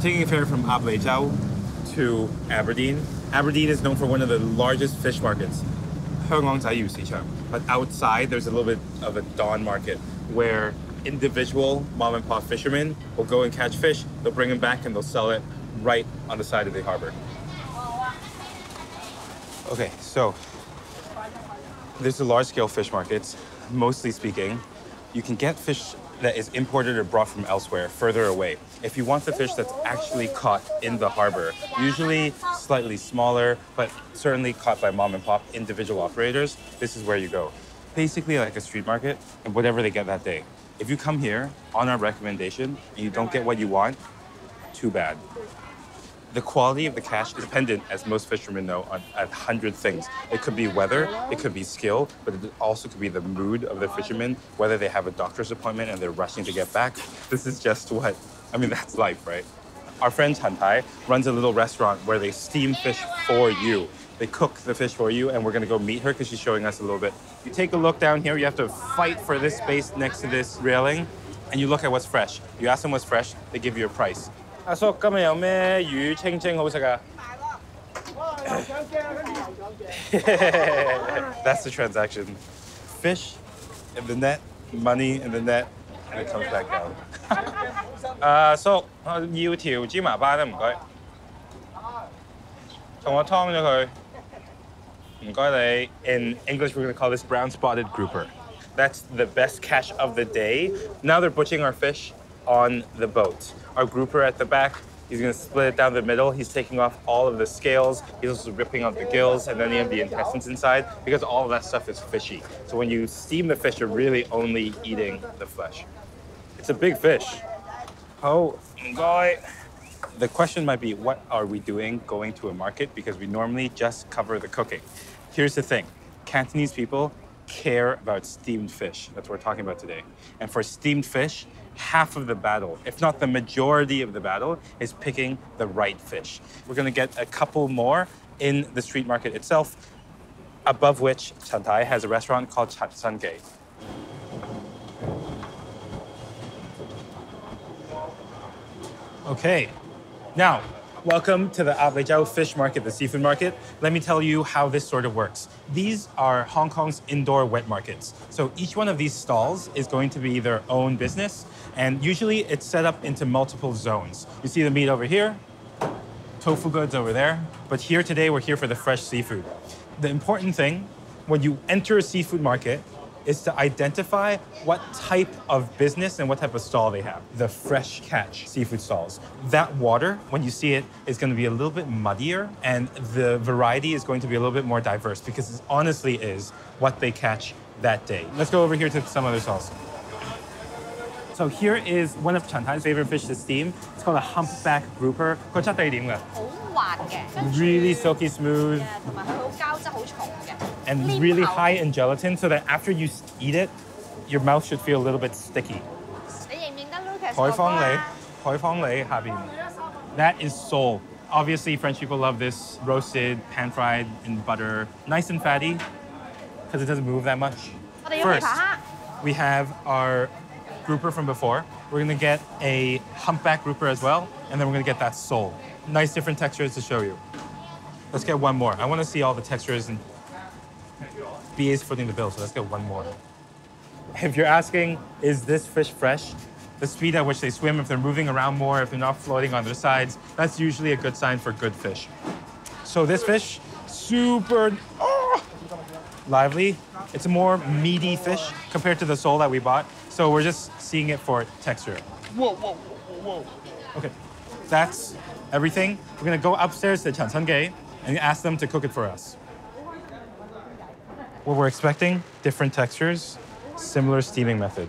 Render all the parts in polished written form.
taking a ferry from Ap Lei Chau to Aberdeen. Aberdeen is known for one of the largest fish markets. 香港仔魚市場. But outside, there's a little bit of a dawn market where individual mom and pop fishermen will go and catch fish, they'll bring them back and they'll sell it right on the side of the harbor. Okay, so there's the large-scale fish markets, mostly speaking. You can get fish that is imported or brought from elsewhere, further away. If you want the fish that's actually caught in the harbor, usually slightly smaller, but certainly caught by mom and pop individual operators, this is where you go. Basically like a street market, and whatever they get that day. If you come here on our recommendation and you don't get what you want, too bad. The quality of the catch is dependent, as most fishermen know, on 100 things. It could be weather, it could be skill, but it also could be the mood of the fishermen, whether they have a doctor's appointment and they're rushing to get back. This is just what, I mean, that's life, right? Our friend Hanley runs a little restaurant where they steam fish for you. They cook the fish for you, and we're gonna go meet her because she's showing us a little bit. You take a look down here, you have to fight for this space next to this railing, and you look at what's fresh. You ask them what's fresh, they give you a price. 阿叔，今日有咩魚清蒸好食啊？ That's the transaction. Fish in the net, money in the net, and it comes back down. 阿叔，我要條芝麻斑啦，唔該。同我劏咗佢。唔該你。In English, we're going to call this brown spotted grouper. That's the best catch of the day. Now they're butchering our fish on the boat. Our grouper at the back, he's gonna split it down the middle. He's taking off all of the scales. He's also ripping out the gills, and then you have the intestines inside, because all of that stuff is fishy. So when you steam the fish, you're really only eating the flesh. It's a big fish. Oh, enjoy. The question might be, what are we doing going to a market? Because we normally just cover the cooking. Here's the thing. Cantonese people care about steamed fish. That's what we're talking about today. And for steamed fish, half of the battle, if not the majority of the battle, is picking the right fish. We're gonna get a couple more in the street market itself, above which Chantai has a restaurant called Change. Okay, now, welcome to the Ap Lei Chau fish market, the seafood market. Let me tell you how this sort of works. These are Hong Kong's indoor wet markets. So each one of these stalls is going to be their own business, and usually it's set up into multiple zones. You see the meat over here, tofu goods over there, but here today we're here for the fresh seafood. The important thing when you enter a seafood market is to identify what type of business and what type of stall they have. The fresh catch seafood stalls. That water, when you see it, is going to be a little bit muddier, and the variety is going to be a little bit more diverse, because it honestly is what they catch that day. Let's go over here to some other stalls. So here is one of Chantai's favorite fish to steam. It's called a humpback grouper. Really silky smooth. And really high in gelatin, so that after you eat it, your mouth should feel a little bit sticky. That is sole. Obviously, French people love this roasted, pan-fried in butter. Nice and fatty, because it doesn't move that much. First, we have our grouper from before. We're gonna get a humpback grouper as well, and then we're gonna get that sole. Nice different textures to show you. Let's get one more. I wanna see all the textures, and BA's footing the bill, so let's get one more. If you're asking, is this fish fresh? The speed at which they swim, if they're moving around more, if they're not floating on their sides, that's usually a good sign for good fish. So this fish, super lively. It's a more meaty fish compared to the sole that we bought. So we're just seeing it for texture. Whoa, whoa, whoa, whoa. Okay, that's everything. We're gonna go upstairs to Change and ask them to cook it for us. What we're expecting, different textures, similar steaming method.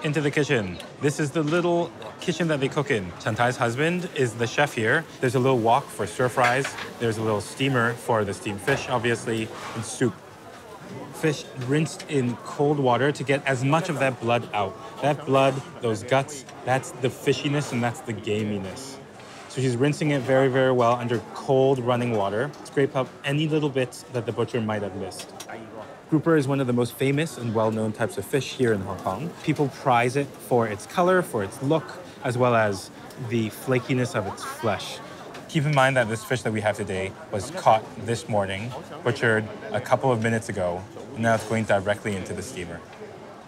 Into the kitchen. This is the little kitchen that they cook in. Chantai's husband is the chef here. There's a little wok for stir fries. There's a little steamer for the steamed fish, obviously, and soup. Fish rinsed in cold water to get as much of that blood out. That blood, those guts, that's the fishiness and that's the gaminess. So she's rinsing it very, very well under cold running water. Scrape up any little bits that the butcher might have missed. Grouper is one of the most famous and well-known types of fish here in Hong Kong. People prize it for its color, for its look, as well as the flakiness of its flesh. Keep in mind that this fish that we have today was caught this morning, butchered a couple of minutes ago, and now it's going directly into the steamer.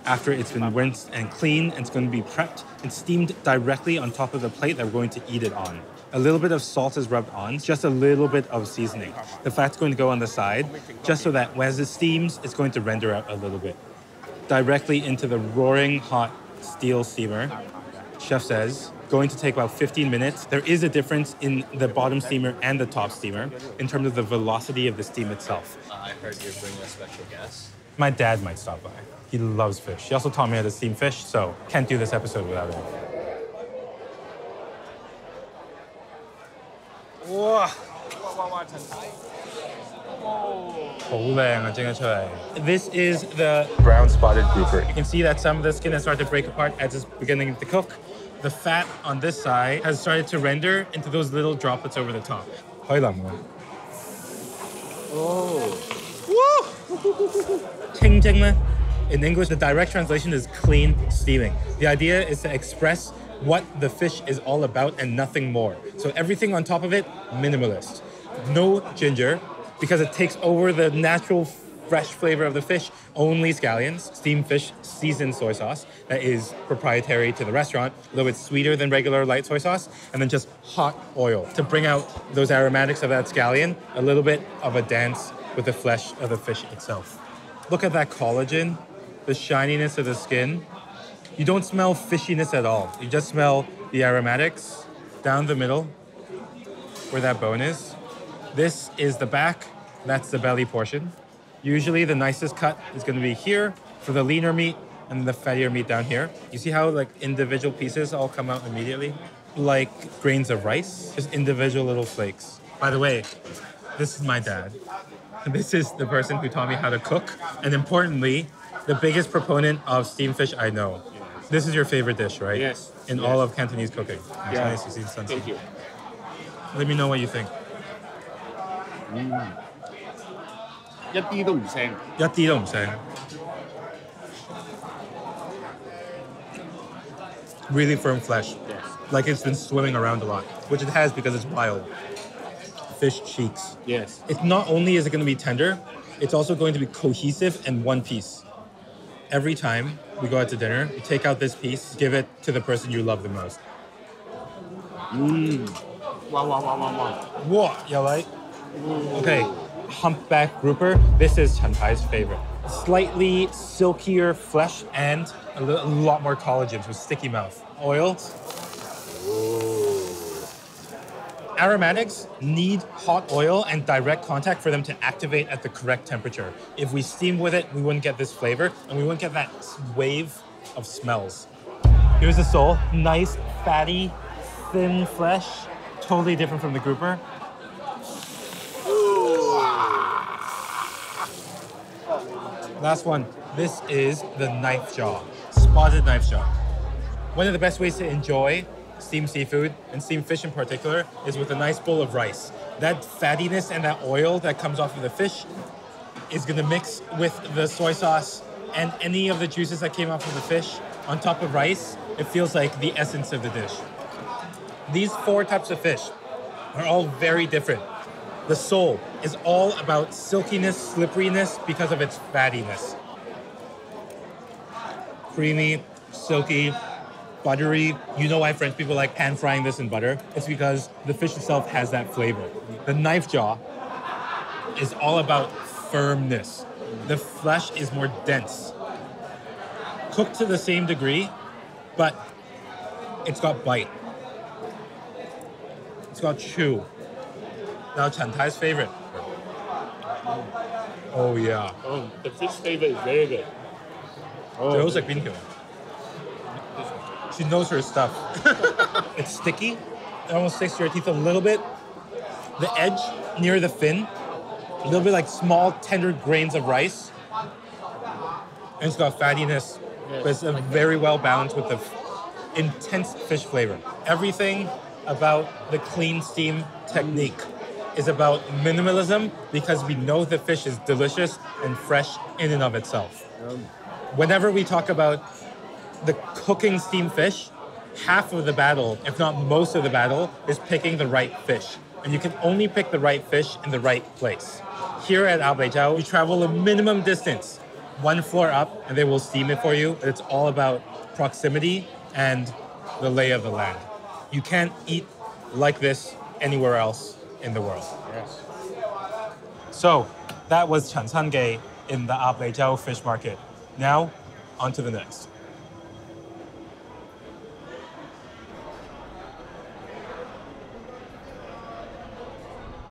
After it's been rinsed and cleaned, it's going to be prepped and steamed directly on top of the plate that we're going to eat it on. A little bit of salt is rubbed on, just a little bit of seasoning. The fat's going to go on the side, just so that as it steams, it's going to render out a little bit. Directly into the roaring hot steel steamer. Chef says, going to take about 15 minutes. There is a difference in the bottom steamer and the top steamer in terms of the velocity of the steam itself. I heard you're bringing a special guest. My dad might stop by. He loves fish. He also taught me how to steam fish, so can't do this episode without him. Wow. This is the brown spotted grouper. You can see that some of the skin has started to break apart as it's beginning to cook. The fat on this side has started to render into those little droplets over the top. In English, the direct translation is clean steaming. The idea is to express what the fish is all about and nothing more. So everything on top of it, minimalist. No ginger, because it takes over the natural fresh flavor of the fish. Only scallions, steamed fish, seasoned soy sauce that is proprietary to the restaurant, a little bit sweeter than regular light soy sauce, and then just hot oil to bring out those aromatics of that scallion, a little bit of a dance with the flesh of the fish itself. Look at that collagen, the shininess of the skin. You don't smell fishiness at all. You just smell the aromatics down the middle where that bone is. This is the back, that's the belly portion. Usually the nicest cut is going to be here for the leaner meat and the fattier meat down here. You see how like individual pieces all come out immediately? Like grains of rice, just individual little flakes. By the way, this is my dad. This is the person who taught me how to cook, and importantly, the biggest proponent of steamed fish I know. This is your favorite dish, right? Yes. In all of Cantonese cooking. Yeah. Thank you. Let me know what you think. 一啲都唔腥。一啲都唔腥。Really firm flesh. Yes. Like it's been swimming around a lot, which it has because it's wild. Fish cheeks. Yes. It's not only is it going to be tender, it's also going to be cohesive and one piece. Every time we go out to dinner, you take out this piece, give it to the person you love the most. Wow. What? You like? Okay, humpback grouper. This is Chen Tai's favorite. Slightly silkier flesh and a lot more collagen with sticky mouth. Oil. Aromatics need hot oil and direct contact for them to activate at the correct temperature. If we steam with it, we wouldn't get this flavor and we wouldn't get that wave of smells. Here's the sole. Nice, fatty, thin flesh. Totally different from the grouper. Last one. This is the knife jaw. Spotted knife jaw. One of the best ways to enjoy steamed seafood and steamed fish in particular is with a nice bowl of rice. That fattiness and that oil that comes off of the fish is going to mix with the soy sauce and any of the juices that came off of the fish on top of rice. It feels like the essence of the dish. These 4 types of fish are all very different. The sole is all about silkiness, slipperiness because of its fattiness. Creamy, silky, buttery. You know why French people like pan frying this in butter? It's because the fish itself has that flavor. The knife jaw is all about firmness. The flesh is more dense. Cooked to the same degree, but it's got bite. It's got chew. Now Chen Tai's favorite. Oh yeah. Oh, the fish flavor is very good. She knows like bean killer. She knows her stuff. It's sticky. It almost sticks to your teeth a little bit. The edge near the fin, a little bit like small tender grains of rice. And it's got fattiness, but it's very well balanced with the intense fish flavor. Everything about the clean steam technique is about minimalism because we know the fish is delicious and fresh in and of itself. Whenever we talk about the cooking steamed fish, half of the battle, if not most of the battle, is picking the right fish. And you can only pick the right fish in the right place. Here at Ap Lei Chau, you travel a minimum distance, 1 floor up, and they will steam it for you. It's all about proximity and the lay of the land. You can't eat like this anywhere else in the world. Yes. So that was Chansange in the Ap Lei Chau fish market. Now, on to the next.